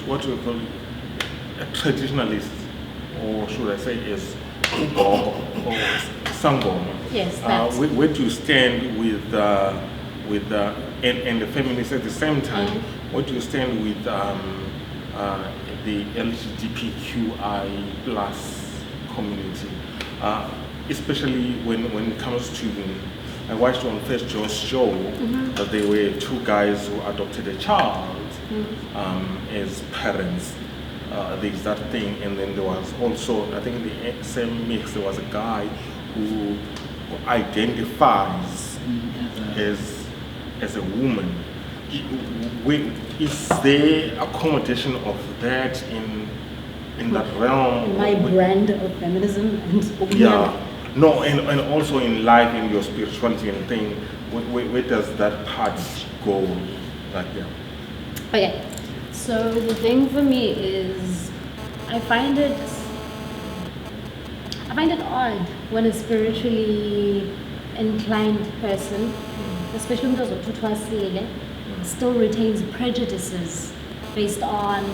what do you call it? A traditionalist, or should I say, is or sangoma. Yes, where do you stand with and the feminists at the same time? Where do you stand with the LGBTQI plus community, especially when it comes to? I watched on First Joe's show that there were two guys who adopted a child as parents. There's that thing, and then there was also, I think, in the same mix, there was a guy who identifies as a woman. Is there accommodation of that in that realm? My brand of feminism and yeah. No, and also in life, in your spirituality and thing, where does that part go? Like, yeah. Okay, so the thing for me is, I find it odd when a spiritually inclined person, especially when those still retains prejudices based on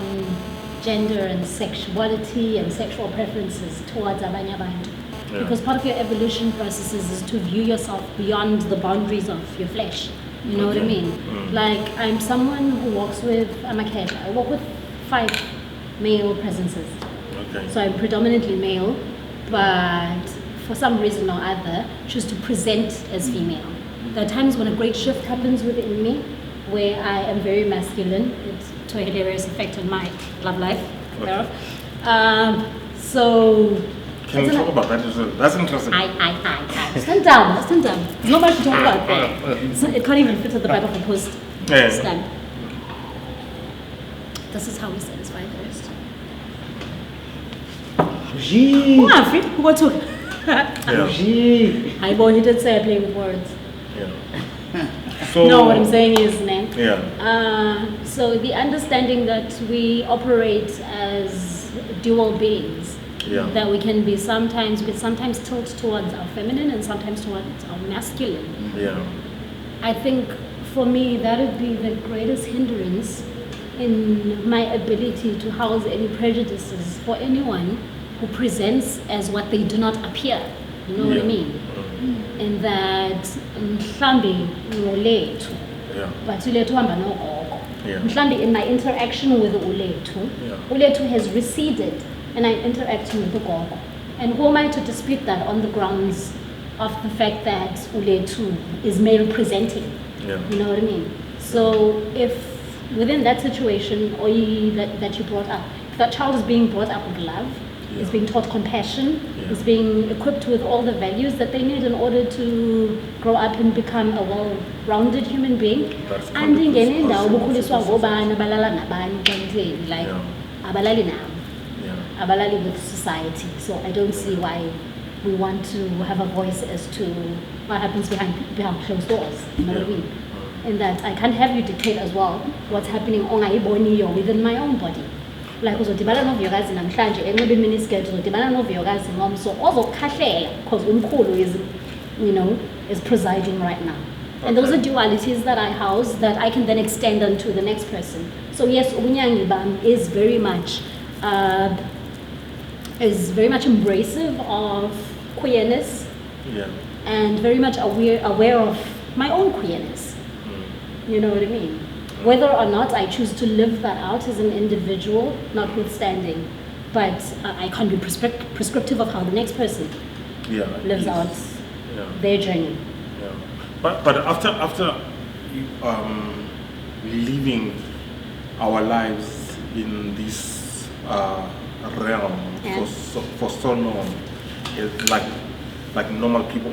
gender and sexuality and sexual preferences towards abanye abantu. Because part of your evolution processes is to view yourself beyond the boundaries of your flesh. You know what I mean? Like, I'm someone who walks with, I'm a cat. I walk with 5 male presences. Okay. So I'm predominantly male, but for some reason or other, choose to present as female. There are times when a great shift happens within me, where I am very masculine. It's to a hilarious effect on my love life. Okay. So. Can we talk about that? That's interesting. Stand down. There's not much to talk about there. So it can't even fit at the back of the post. Yeah. Stand. This is how we satisfy thirst. Who are talking? I he did say I play with words. Yeah. So, no, what I'm saying is, so the understanding that we operate as dual beings. Yeah. That we can sometimes tilt towards our feminine and sometimes towards our masculine. Yeah. I think for me that would be the greatest hindrance in my ability to house any prejudices for anyone who presents as what they do not appear. You know what I mean? And that mhlambi ngolethu. But ulethu hamba nogogo. Mhlambi in my interaction with ulethu, ulethu has receded. And I'm interacting with the gogo. And who am I to dispute that on the grounds of the fact that Uletu is male presenting? Yeah. You know what I mean? So if within that situation or that you brought up, if that child is being brought up with love, is being taught compassion, is being equipped with all the values that they need in order to grow up and become a well-rounded human being, and abalali with society. So I don't see why we want to have a voice as to what happens behind closed doors. You know what I mean? And that I can't have you dictate as well what's happening within my own body. Like uzodibana no Vuyokazi namhlanje enxibe miniskirt, uzodibana no Vuyokazi ngomso ozokhahlela because umkhulu is presiding right now. And those are dualities that I house that I can then extend onto the next person. So yes, ubunyangi bam is very much embracive of queerness, and very much aware of my own queerness. You know what I mean? Whether or not I choose to live that out as an individual, notwithstanding, but I can't be prescriptive of how the next person lives out their journey. Yeah. But after living our lives in this realm for so long, it's like normal people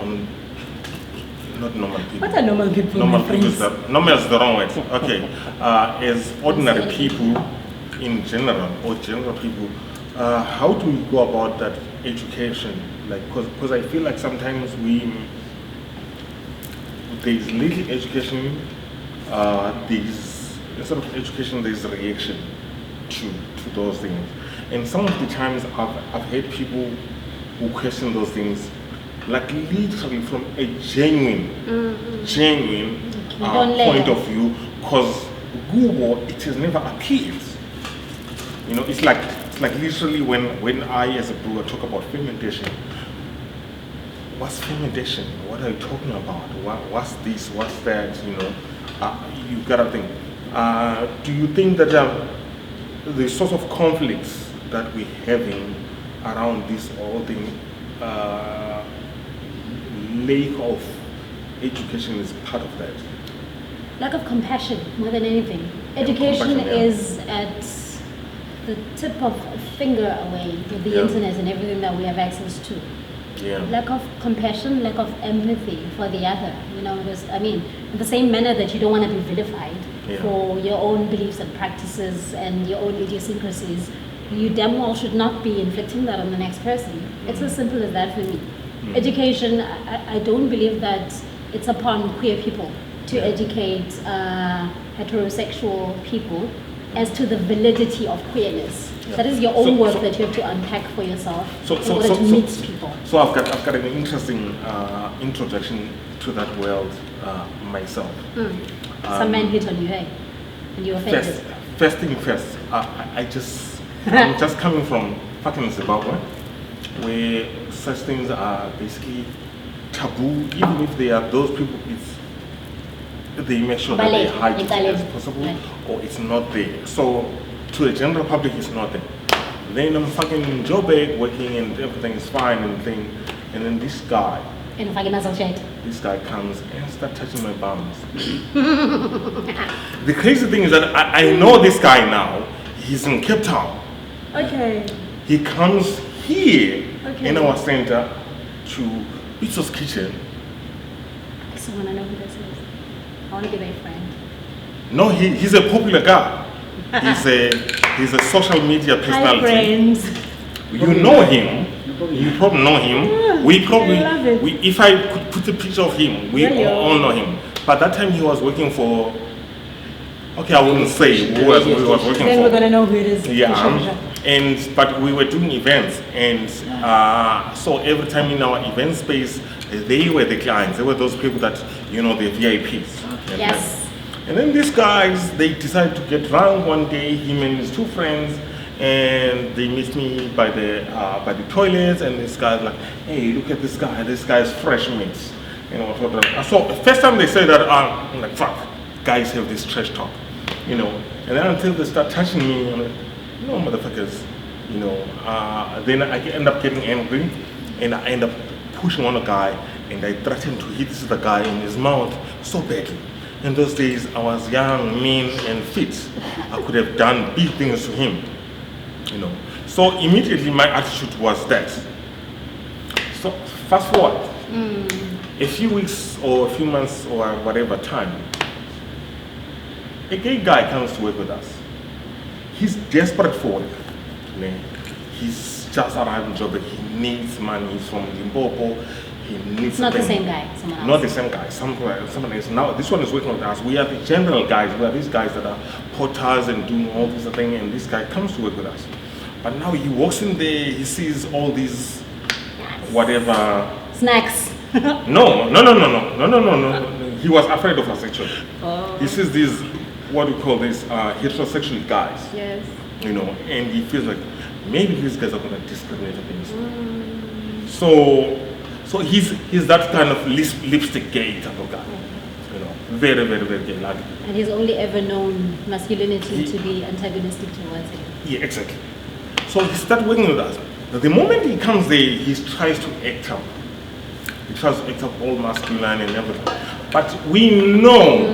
not normal people. What are normal people? Normal is the wrong word. Okay, as ordinary people in general, or general people, how do we go about that education? Like, because I feel like sometimes there's little education, instead of education, there's reaction to those things. And some of the times I've heard people who question those things, like literally from a genuine point of view, because Google, it has never appeared. You know, it's like literally when I as a brewer talk about fermentation, what's fermentation? What are you talking about? What's this? What's that? You know, you gotta think. Do you think that the source of conflicts that we're having around this whole thing, lack of education is part of that? Lack of compassion, more than anything. Education is at the tip of a finger away with the internet and everything that we have access to. Yeah. Lack of compassion, lack of empathy for the other. You know, because, I mean, in the same manner that you don't want to be vilified for your own beliefs and practices and your own idiosyncrasies, you damn well should not be inflicting that on the next person. It's as simple as that for me. Education, I don't believe that it's upon queer people to educate heterosexual people as to the validity of queerness. That is your own work that you have to unpack for yourself in order to meet people. So I've got an interesting introduction to that world myself. Some man hit on you, hey? And you offended. First thing first, I'm just coming from fucking Zimbabwe, where such things are basically taboo. Even if they are those people, they make sure that they hide it as possible, or it's not there. So to the general public, it's not there. Then I'm fucking in Joburg working and everything is fine and thing, and then this guy comes and starts touching my bums. The crazy thing is that I know this guy now. He's in Cape Town. Okay. He comes here in our center to Bitso's kitchen. I just want to know who this is. I want to be their friend. No, he's a popular guy. He's a social media personality. Hi, friends. You know him. You probably know him. If I could put a picture of him, we all know him. But that time he was working for. Okay, I wouldn't say who was working for. Then we're gonna know who it is. Yeah. But we were doing events, and so every time in our event space, they were the clients. They were those people that the VIPs. Yes. And then these guys, they decided to get drunk one day. Him and his two friends, and they meet me by the toilets. And this guy's like, "Hey, look at this guy. This guy's fresh meat." So the first time they say that, I'm like, "Fuck, guys have this trash talk," And then until they start touching me, I'm like, "No, motherfuckers," Then I end up getting angry, and I end up pushing on a guy, and I threatened to hit the guy in his mouth so badly. In those days, I was young, mean, and fit. I could have done big things to him, So immediately my attitude was that. So fast forward, a few weeks or a few months or whatever time, a gay guy comes to work with us. He's desperate for work. He's just arrived in Joburg. He needs money. He's from Limpopo. It's not the same guy, someone else. Not the same guy, someone else. Now, this one is working with us. We are the general guys. We are these guys that are porters and doing all this thing, and this guy comes to work with us. But now he walks in there, he sees all these, whatever. Snacks. No. He was afraid of us, actually. Oh. He sees these, what do we call this, heterosexual guys. Yes. And he feels like, maybe these guys are going to discriminate against me. So he's that kind of lipstick gay type of guy, very, very, very gay. And he's only ever known masculinity to be antagonistic towards him. Yeah, exactly. So he started working with us. But the moment he comes there, he tries to act up. He tries to act up all masculine and everything. But we know,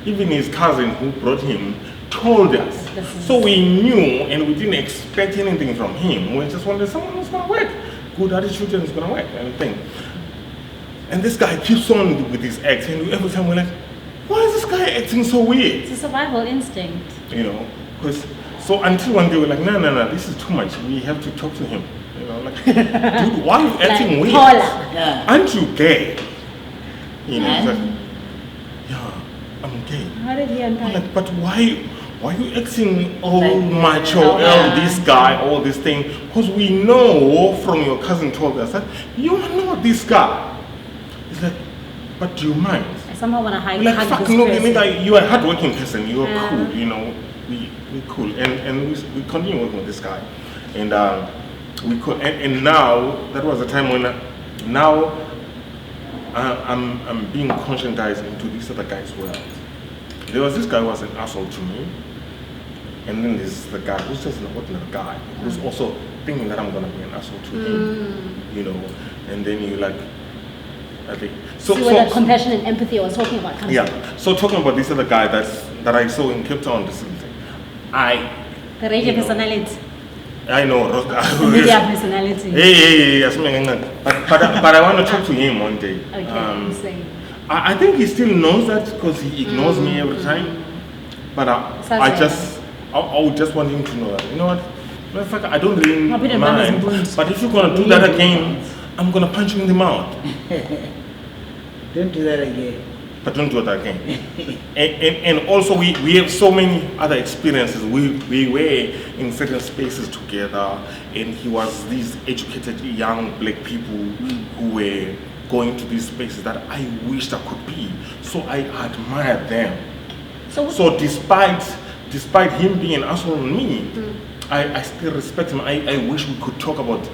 even his cousin who brought him told us. So we knew, and we didn't expect anything from him. We just wanted someone who's going to work. Good attitude and it's going to work, anything. And this guy keeps on with his acts, and every time we're like, why is this guy acting so weird? It's a survival instinct. So until one day we're like, no, this is too much. We have to talk to him. Dude, why are you acting weird? Yeah. Aren't you gay? He's like, yeah, I'm gay. How did he unpack? I'm like, but why are you acting all macho, this guy, all this thing? Because we know from your cousin told us that you are not this guy. He's like, but do you mind? I somehow want to hug Like, this fuck no, person. nigga, you are a hardworking person. You are cool, you know. We cool, and we continue working with this guy, and we could, and now that was the time when now I'm being conscientized into this other guy's world. There was this guy who was an asshole to me, and then there's the guy who's just an ordinary guy who's also thinking that I'm gonna be an asshole to him, you know. And then you like, I think so where the compassion and empathy I was talking about comes in. So talking about this other guy that I saw in Cape Town, this thing, the radio personality. I know. The media personality. Hey, but I want to talk to him one day. Okay, I think he still knows that because he ignores me every time. But I would just want him to know that, you know what, motherfucker, I don't really mind. But if you're gonna do that again, I'm gonna punch you in the mouth. Don't do that again. But don't do that again. and also we have so many other experiences. We were in certain spaces together, and he was these educated young black people who were going to these spaces that I wished I could be. So I admired them. So despite him being an asshole on me, I still respect him. I wish we could talk about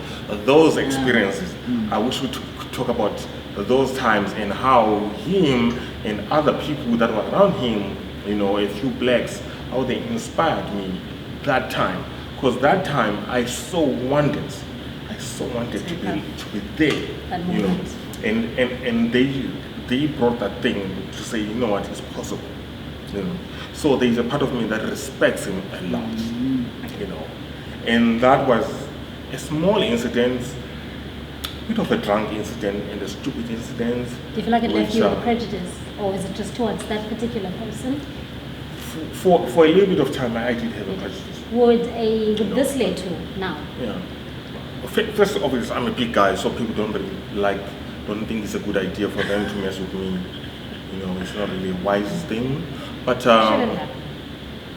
those experiences. I wish we could talk about those times and how him and other people that were around him, you know, a few blacks, how they inspired me that time. Because that time I so wanted to be there, you know. And they brought that thing to say, you know what, it's possible, you know. So there's a part of me that respects him a lot, you know. And that was a small incident, a bit of a drunk incident and a stupid incident. Do you feel like it left you with prejudice, or is it just towards that particular person? For a little bit of time, I did have a prejudice. Would this lead to now? Yeah. First, obviously, I'm a big guy, so people don't think it's a good idea for them to mess with me. You know, it's not really a wise thing. But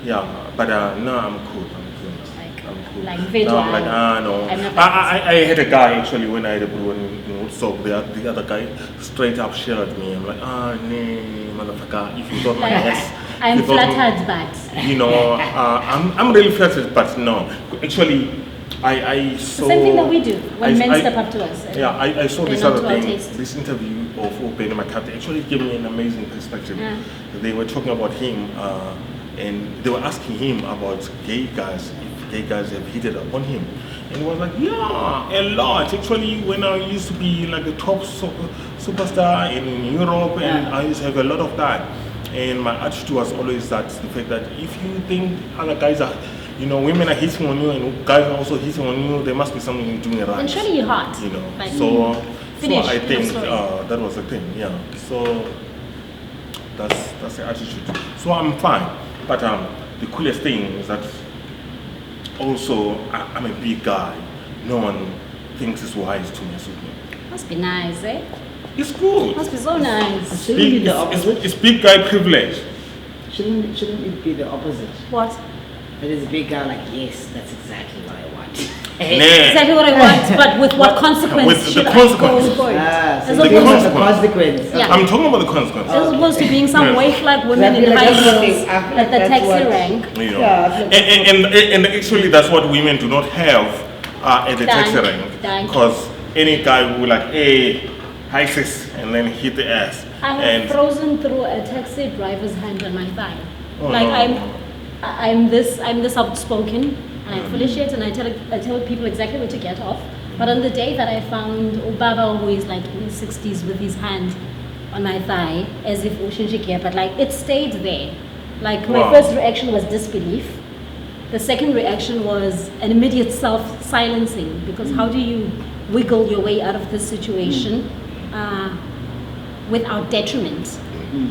yeah, but no, I'm cool. I'm cool. Like visual. No, I'm like, no. I had a guy actually when I had a brew in Woodstock. The other guy straight up shared me. I'm like, nee, motherfucker. If you thought my ass, I'm flattered, but you know, I'm really flattered, but no. Actually, I saw the same thing that we do when men step up to us. Yeah, I saw this other thing. This interview of Ben McCarthy actually gave me an amazing perspective. Yeah. They were talking about him, and they were asking him about gay guys, if gay guys have hit it upon him. And he was like, yeah, a lot. Actually, when I used to be like the top superstar in Europe, and I used to have a lot of that. And my attitude was always that, the fact that if you think other guys are, you know, women are hitting on you and guys are also hitting on you, there must be something you're doing right. And surely you're hot. You know, like, so I think that was the thing, yeah. So that's the attitude. So I'm fine. But the coolest thing is that also I'm a big guy. No one thinks it's wise to mess with me. Must be nice, eh? It's good. Must be so nice. It's big guy privilege. Shouldn't it be the opposite? What? That is a big guy like, yes, that's exactly what I want. Exactly what I want, but with what consequence? With the consequences. The consequence. Yeah. I'm talking about the consequences. As opposed to being some white flag women in high heels at the taxi rank. You know. And actually that's what women do not have at the taxi rank. Because any guy will like, hey, hi sis, and then hit the ass. I have frozen through a taxi driver's hand on my thigh. I'm this outspoken, and I fully shit, and I tell people exactly where to get off. But on the day that I found Ubaba, who is like in his 60s, with his hand on my thigh, as if Ushinjikia, but like it stayed there. Like my first reaction was disbelief. The second reaction was an immediate self-silencing, because how do you wiggle your way out of this situation without detriment?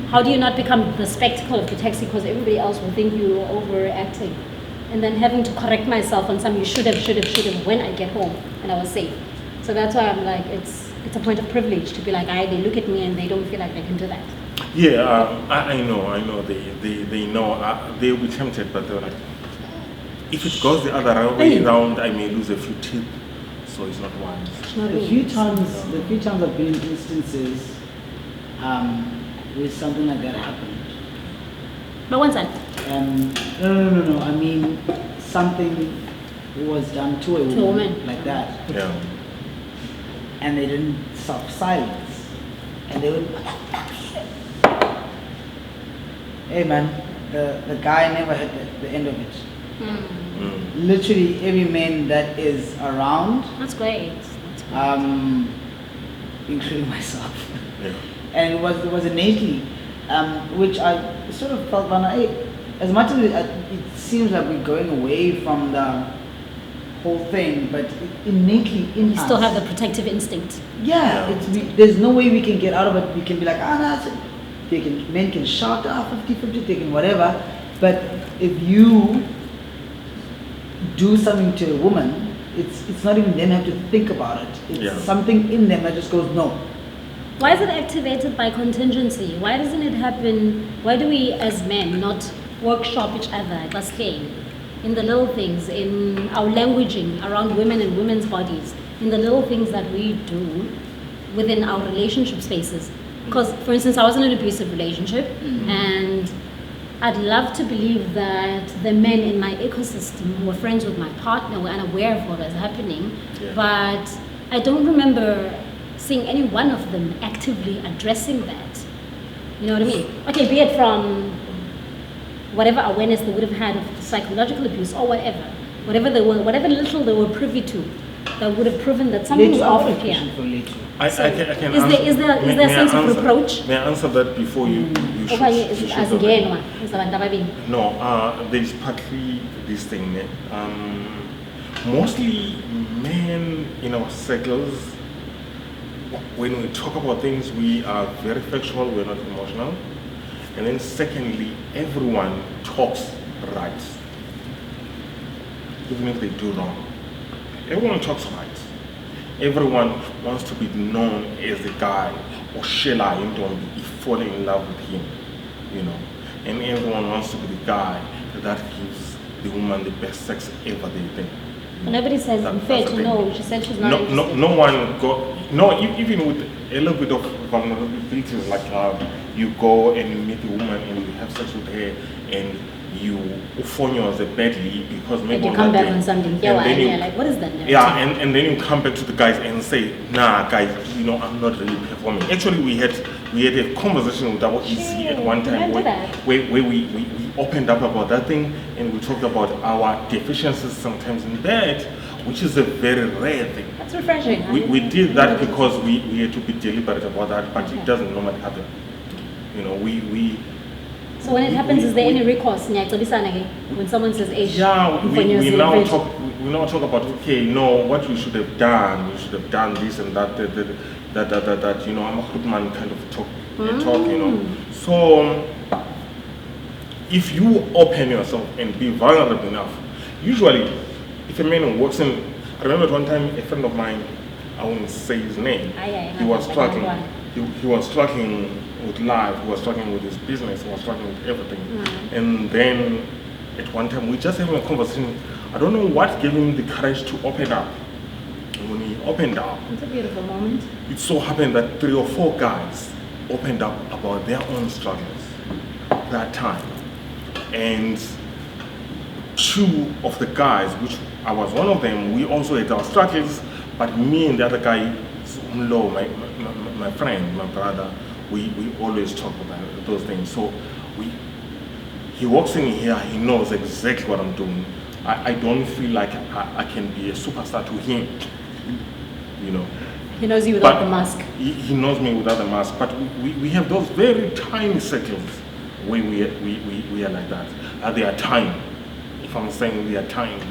How do you not become the spectacle of the taxi because everybody else will think you're overacting? And then having to correct myself on some you should have when I get home and I was safe. So that's why I'm like, it's a point of privilege to be like, they look at me and they don't feel like they can do that. Yeah, I know. They know. They'll be tempted, but they're like, if it goes the other way around, I may lose a few teeth. So it's not wise. The few times I've been in instances, where something like that happened. But one side. No. I mean, something was done to a woman like that. Yeah. And they didn't stop silence. And they would, hey man, the guy never had the end of it. Literally every man that is around, That's great. That's great. including myself. Yeah. And it was innately, which I sort of felt, as much as it seems like we're going away from the whole thing, but innately in You us, still have the protective instinct. yeah, there's no way we can get out of it. We can be like, men can shout, 50-50, they can whatever, but if you do something to a woman, it's not even them have to think about it. It's something in them that just goes, no. Why is it activated by contingency? Why doesn't it happen? Why do we as men not workshop each other, in the little things, in our languaging around women and women's bodies, in the little things that we do within our relationship spaces? Because, for instance, I was in an abusive relationship, and I'd love to believe that the men in my ecosystem who were friends with my partner were unaware of what was happening, but I don't remember seeing any one of them actively addressing that. You know what I mean? Okay, be it from whatever awareness they would have had of psychological abuse or whatever little they were privy to, that would have proven that something was off here. I can Is answer. there a sense of reproach? May I answer that before you shoot? As again, one. No, there's partly this thing. Mostly men in our circles, when we talk about things, we are very factual, we're not emotional. And then secondly, everyone talks right, even if they do wrong. Everyone talks right. Everyone wants to be known as the guy, or Sheila Indon, falling in love with him, and everyone wants to be the guy that gives the woman the best sex ever they think. Nobody says, in fact, no, she said she's not interested. Even with a little bit of vulnerabilities, like you go and you meet a woman and you have sex with her and you phone yours badly because maybe and you come back on something, and you're like, what is that? Yeah, and then you come back to the guys and say, nah, guys, I'm not really performing. Actually, we had a conversation with our EC at one time where we opened up about that thing and we talked about our deficiencies sometimes in bed, which is a very rare thing. That's refreshing. We did that because we had to be deliberate about that, but it doesn't normally happen. So when it happens, is there any recourse? When someone says, we now talk about, okay, no, what you should have done this and that, I'm a good man kind of talk. So if you open yourself and be vulnerable enough, usually if a man walks in, I remember at one time a friend of mine, I won't say his name, he was struggling. He was struggling with life, he was struggling with his business, he was struggling with everything. And then at one time we just having a conversation. I don't know what gave him the courage to open up. And when he opened up, it's a beautiful moment. It so happened that 3 or 4 guys opened up about their own struggles that time. And 2 of the guys, which I was one of them, we also had our struggles, but me and the other guy, my friend, my brother, we always talk about those things. So he walks in here, he knows exactly what I'm doing. I don't feel like I can be a superstar to him, He knows you without the mask. He knows me without the mask, but we have those very tiny circles where we are like that. They are tiny. If I'm saying they are tiny,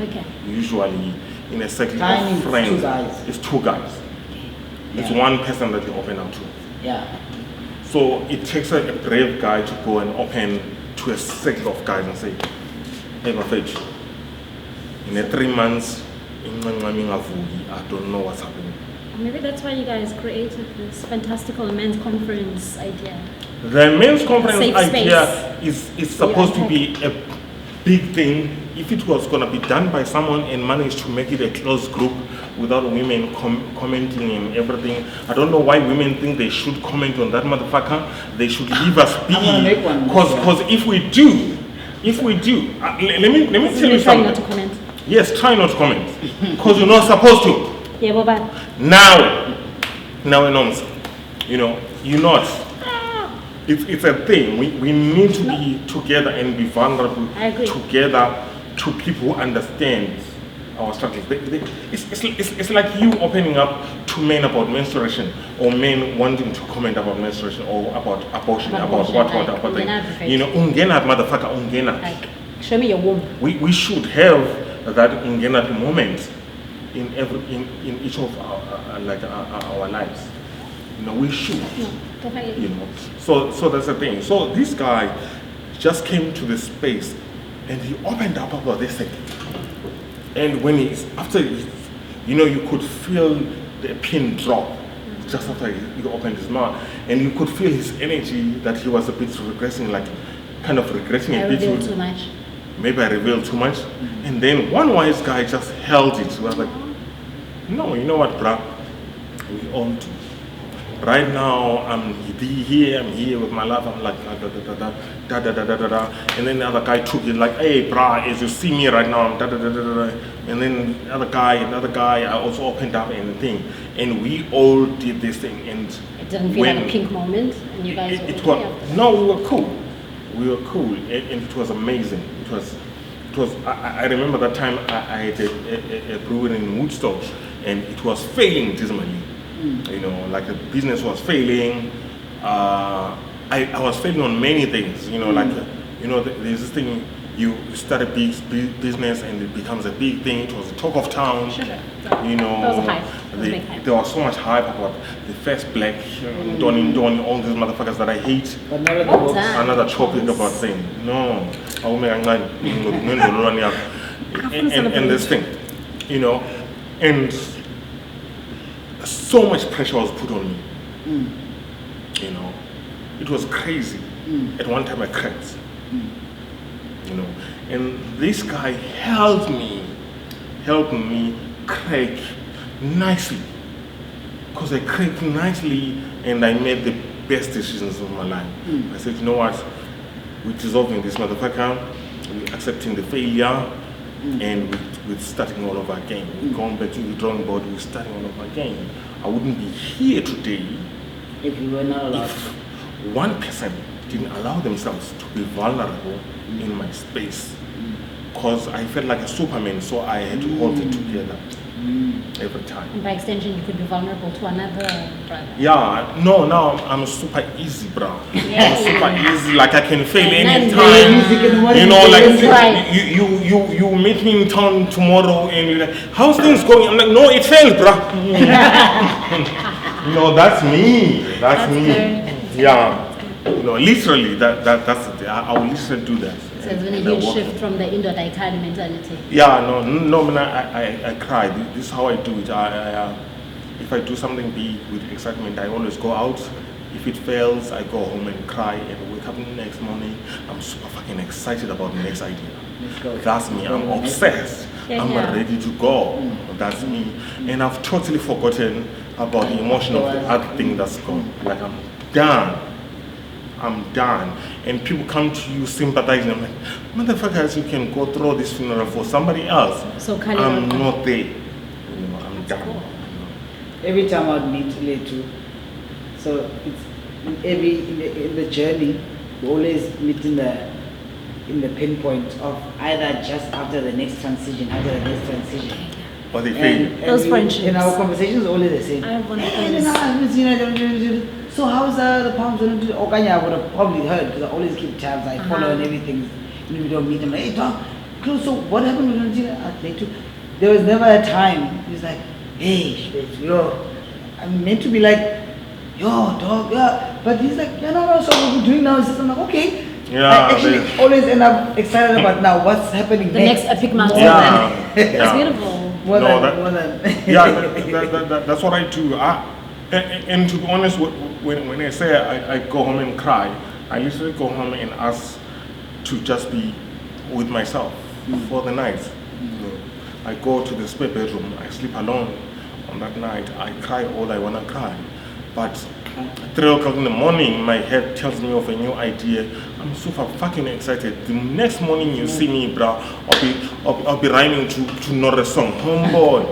usually in a circle tiny of friends, it's 2 guys. It's one person that you open up to. Yeah. So it takes a brave guy to go and open to a circle of guys and say, hey, Mafetch, in 3 months, I don't know what's happening. Maybe that's why you guys created this fantastical men's conference idea. The men's conference idea is supposed to be a big thing if it was going to be done by someone and managed to make it a closed group without women commenting and everything, I don't know why women think they should comment on that motherfucker. They should leave us be. I'm gonna make one. Because if we do, let me tell you Try not to something. comment. Yes, try not to comment, because you're not supposed to. Yeah, Boba. Now, you're not. It's a thing. We need to be together and be vulnerable I agree. together to people who understand our struggles. It's like you opening up to men about menstruation, or men wanting to comment about menstruation or about abortion, about what thing. Ungena motherfucker, ungena. Like, show me your womb. We should have that ungena moment in each of our lives. We should. No, definitely. So that's the thing. So this guy just came to the space and he opened up about this thing. And when you could feel the pin drop just after he opened his mouth, and you could feel his energy that he was a bit regressing, like kind of regretting I a bit. revealed too much. Maybe I revealed too much. And then one wise guy just held it. He was like, no, you know what, bruh? We all do. Right now, I'm here with my love. I'm like, da da da da da da da. And then the other guy took it like, hey, brah, as you see me right now, I'm da da da da da. And then another guy, I also opened up and thing. And we all did this thing. And It didn't feel like a pink moment, and you guys were no, we were cool. And it was amazing. It was. I remember that time I had a brewery in Woodstock, and it was failing dismally. Like the business was failing. I was failing on many things. There's this thing, you start a big business and it becomes a big thing. It was the talk of town. Sure. There was a hype. It was a big hype. There was so much hype about the first black, Donny, all these motherfuckers that I hate. But never the books. Another topic about thing. No. And this thing, and so much pressure was put on me. It was crazy. At one time I cracked. And this guy helped me crack nicely. Because I cracked nicely and I made the best decisions of my life. I said, you know what? We're dissolving this motherfucker, we're accepting the failure, and we're starting all over again. We're going back to the drawing board, we're starting all over again. I wouldn't be here today if you were not allowed. If one person didn't allow themselves to be vulnerable in my space. Because I felt like a Superman, so I had to hold it together every time. And by extension, you could be vulnerable to another brother. Yeah, no, now I'm super easy, bro. Yeah. I'm super easy, like I can fail Yeah, anytime. You meet me in town tomorrow and you're like, how's things going? I'm like, no, it failed, bro. That's me. That's me. Good. Yeah. Literally, that's it. I will literally do that. So it's been a huge shift from the Indo-Daikali mentality. Yeah, no, man, I cry. This is how I do it. If I do something big with excitement, I always go out. If it fails, I go home and cry and wake up the next morning. I'm super fucking excited about the next idea. That's me. I'm obsessed. I'm ready to go. That's me. And I've totally forgotten about the emotion of the other thing that's gone. Like I'm done. And people come to you sympathizing. I'm like, motherfuckers, you can go through this funeral for somebody else. So I'm not there. I'm done. Cool. Every time I'd meet Letu, so it's in the journey, we always meet in the pinpoint of either just after the next transition, Or they fail. Those friendships. In our conversations, always the same. I have one of those. So how's the palms going to do? Okanya, I would have probably heard because I always keep tabs. I follow and everything. When we don't meet them, like, hey, dog, so what happened with Nigeria? There was never a time. He's like, hey, yo, I'm meant to be like, yo, dog, yeah. But he's like, yeah, no, so what we're doing now is this. I'm like, okay. Yeah, I actually always end up excited about now what's happening the next epic milestone. Yeah. It's beautiful. More than. Yeah, that's what I do. And to be honest, when I say I go home and cry, I literally go home and ask to just be with myself. for the night. You know, I go to the spare bedroom, I sleep alone on that night, I cry all I want to cry. But 3 o'clock in the morning, my head tells me of a new idea. I'm super fucking excited. The next morning you see me, bro, I'll be rhyming to Norris song. Homeboy,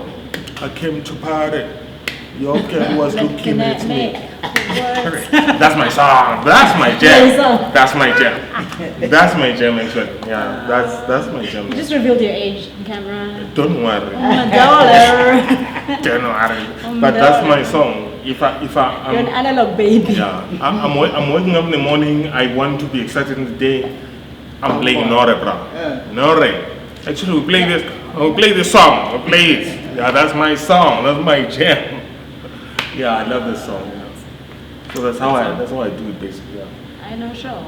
I came to party. Your girl was looking at me. That's my song. That's my jam. That's my jam. That's my jam actually. Yeah, that's my jam. You just revealed your age on camera. Don't worry. $1. Don't worry. But that's my song. If I You're an analog baby. yeah, I'm waking up in the morning. I want to be excited in the day. I'm playing Nore, bro. Nore. Actually, we play this. We play this song. We play it. Yeah, that's my song. That's my jam. Yeah, I love this song. Yeah. So that's how I do it basically. Yeah. I know, sure.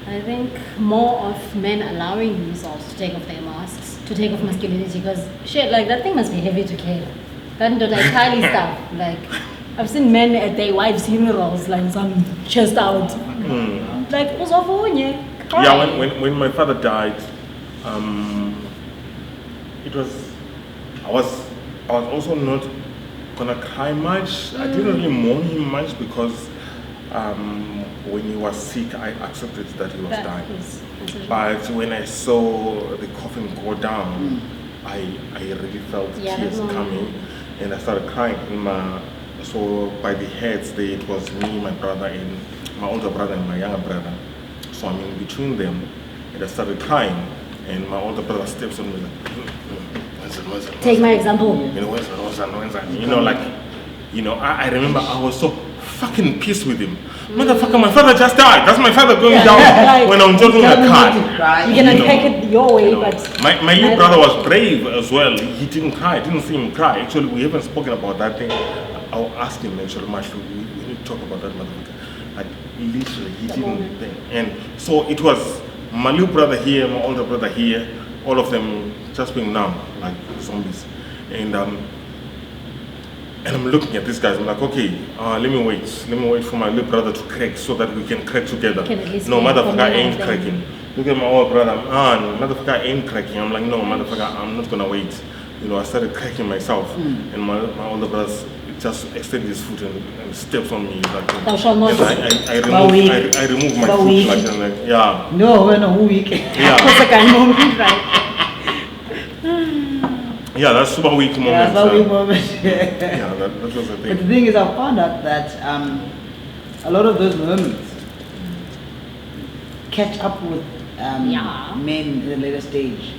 I think more of men allowing themselves to take off their masks, to take off masculinity, because shit, like that thing must be heavy to carry. That like Kylie stuff. Like I've seen men at their wives' funerals, like some chest out. Like it was awful, yeah. Yeah, when my father died, it was I was also not gonna cry much. I didn't really mourn him much because when he was sick, I accepted that he was dying. But when I saw the coffin go down, I really felt tears coming, and I started crying. So by the heads, it was me, my brother, and my older brother and my younger brother. So I'm in between them, and I started crying, and my older brother steps on me like, take my example. You know, I remember I was so fucking pissed with him. Motherfucker, my father just died. That's my father going down when I'm jogging a car. You can unpack it your way, but my little brother was brave as well. He didn't cry. I didn't see him cry. Actually, we haven't spoken about that thing. I'll ask him actually, we need to talk about that motherfucker. Like literally, he didn't think. And so it was my little brother here, my older brother here, all of them just being numb like zombies. And I'm looking at these guys. I'm like, okay, let me wait for my little brother to crack so that we can crack together. No, motherfucker, I ain't cracking. Look at my older brother. Motherfucker, I ain't cracking. I'm like, no, motherfucker, I'm not gonna wait. You know, I started cracking myself, and my older brother just extended his foot and steps on me like. Thou shalt not. I remove my foot like, yeah. No, we're not weak. Yeah. Yeah, that's super weak moment. Yeah, that's a weak moment. Yeah, that was the thing. But the thing is, I found out that a lot of those moments catch up with men in the later stage.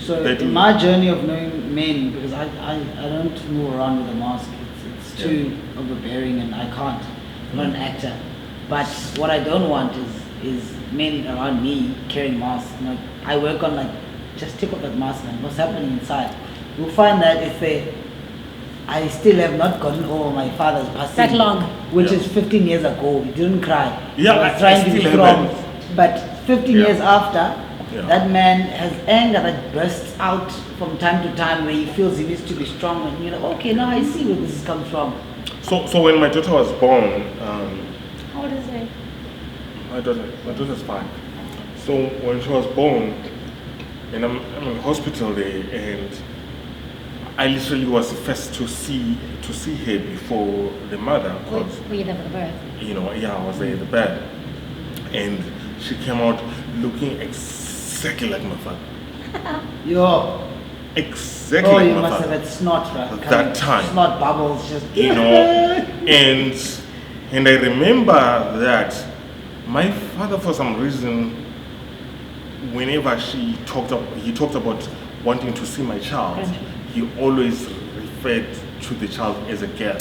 So in my journey of knowing men, because I don't move around with a mask, it's too overbearing and I can't. I'm not an actor. But what I don't want is men around me carrying masks. You know, I work on like, just take off that mask and what's happening inside. You'll find that I still have not gotten over my father's passing. That long. Which is 15 years ago. We didn't cry. Yeah, I was trying to be strong. But 15 years after, that man has anger that bursts out from time to time where he feels he needs to be strong. And you're like, okay, now I see where this comes from. So when my daughter was born, how old is it? My daughter's 5. So when she was born, and I'm in the hospital there, and I literally was the first to see her before the mother. Were you there for the birth? You know, yeah, I was there at the birth, and she came out looking exactly like my father. Yo. Exactly like you my must father. have had snot, right? At that time. Snot bubbles, just. You know, and I remember that my father, for some reason, whenever he talked about wanting to see my child, he always referred to the child as a girl.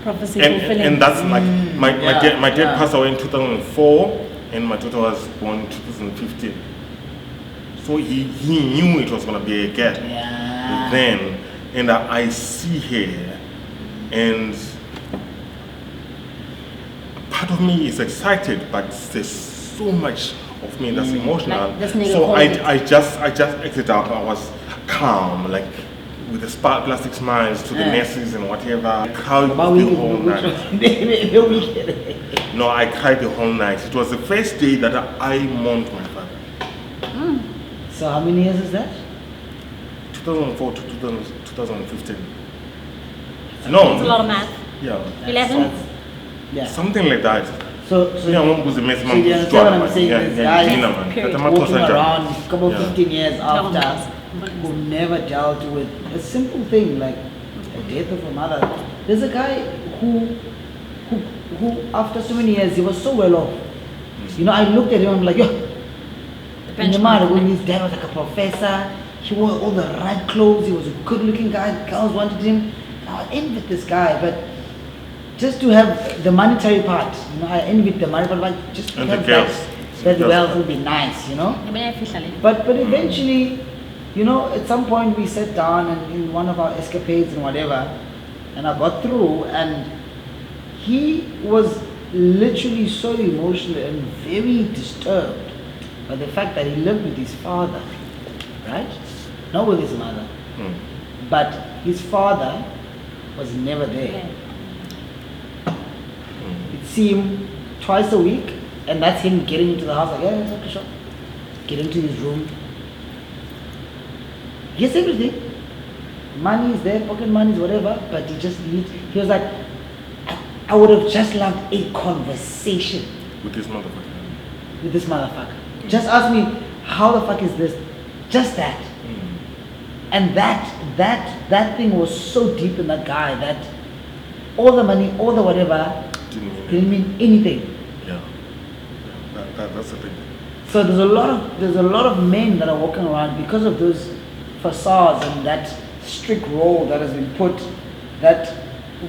Prophecy and that's like my dad passed away in 2004 and my daughter was born in 2015. So he knew it was gonna be a girl then, and I see her, and part of me is excited, but there's so much of me that's emotional. Like so I just acted out. I was calm, like with the plastic smiles to the nurses and whatever. I cried the whole night. No, I cried the whole night. It was the first day that I mourned my father. So how many years is that? 2004 to 2015. No. It's a lot of math. Yeah. 11? Yeah. Something like that. So yeah, was the you understand what I'm saying? This guy walking around a couple 15 years after, who never dealt with a simple thing like the death of a mother. There's a guy who after so many years, he was so well off. You know, I looked at him, I'm like, yo, in the matter when his dad was like a professor, he wore all the right clothes, he was a good looking guy, girls wanted him. I envied this guy, but just to have the monetary part, you know, I envied the monetary part, but just to have that wealth would be nice, you know. But eventually, you know, at some point we sat down and in one of our escapades and whatever, and I got through, and he was literally so emotional and very disturbed by the fact that he lived with his father, right? Not with his mother. But his father was never there. He'd see him twice a week, and that's him getting into the house like, yeah, it's okay, sure. Get into his room. He has everything. Money is there, pocket money is whatever, but he was like, I would have just loved a conversation with this motherfucker. Just ask me, how the fuck is this? Just that. And that thing was so deep in that guy that all the money, all the whatever didn't mean anything. Yeah. That's the thing. So there's a lot of men that are walking around because of those facades and that strict role that has been put, that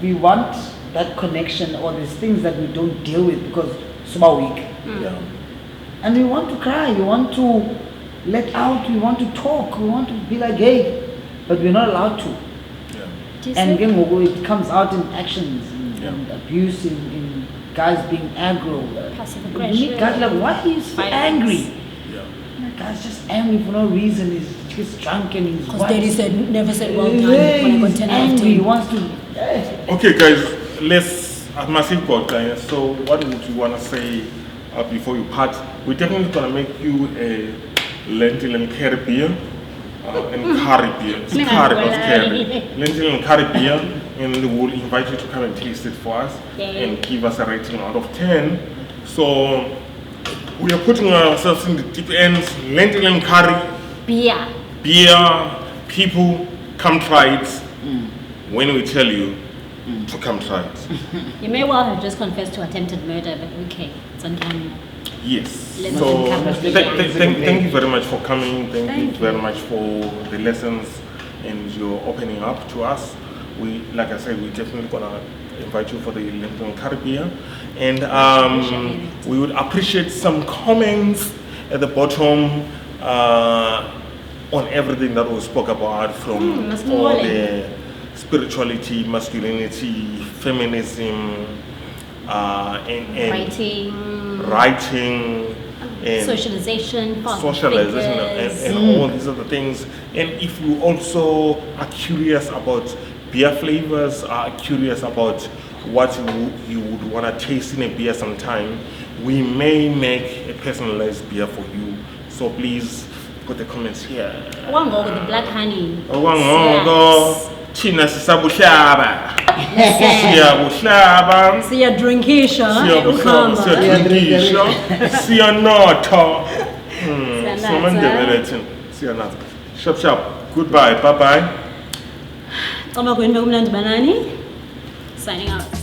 we want that connection, or these things that we don't deal with because super weak. Yeah. And we want to cry, we want to let out, we want to talk, we want to be like, hey, but we're not allowed to. Yeah. And again, it comes out in actions, in abuse, in guys being aggro. Passive You aggression. meet guys like, why are you so angry? Yeah. That guy's just angry for no reason. He gets drunk and he's Because daddy never said well done when I got 10 out of 10. angry. He wants to. Okay, guys, let's massive God, guys. So, what would you want to say before you part? We're definitely gonna make you a lentil and curry beer, and curry beer. It's curry, not curry. Lentil and curry beer, and we'll invite you to come and taste it for us and give us a rating out of 10. So, we are putting ourselves in the deep ends. Lentil and curry beer. People, come try it. When we tell you to come try it. You may well have just confessed to attempted murder, but okay, it's on camera. Yes. So thank you very much for coming. Thank you very much for the lessons and your opening up to us. We, like I said, we're definitely gonna invite you for the Lentil and curry beer, and we would appreciate some comments at the bottom on everything that we spoke about, from all the spirituality, masculinity, feminism, and writing, and socialization, and all these other things. And if you also are curious about beer flavors, are curious about what you would want to taste in a beer sometime, we may make a personalized beer for you. So please put the comments here. One go with the black honey. China sisabuhlaba. Siyabuhlaba. Siyadrinkisha. Siyanotho. Siyanatha. Sharp. Goodbye. Bye-bye. Signing out.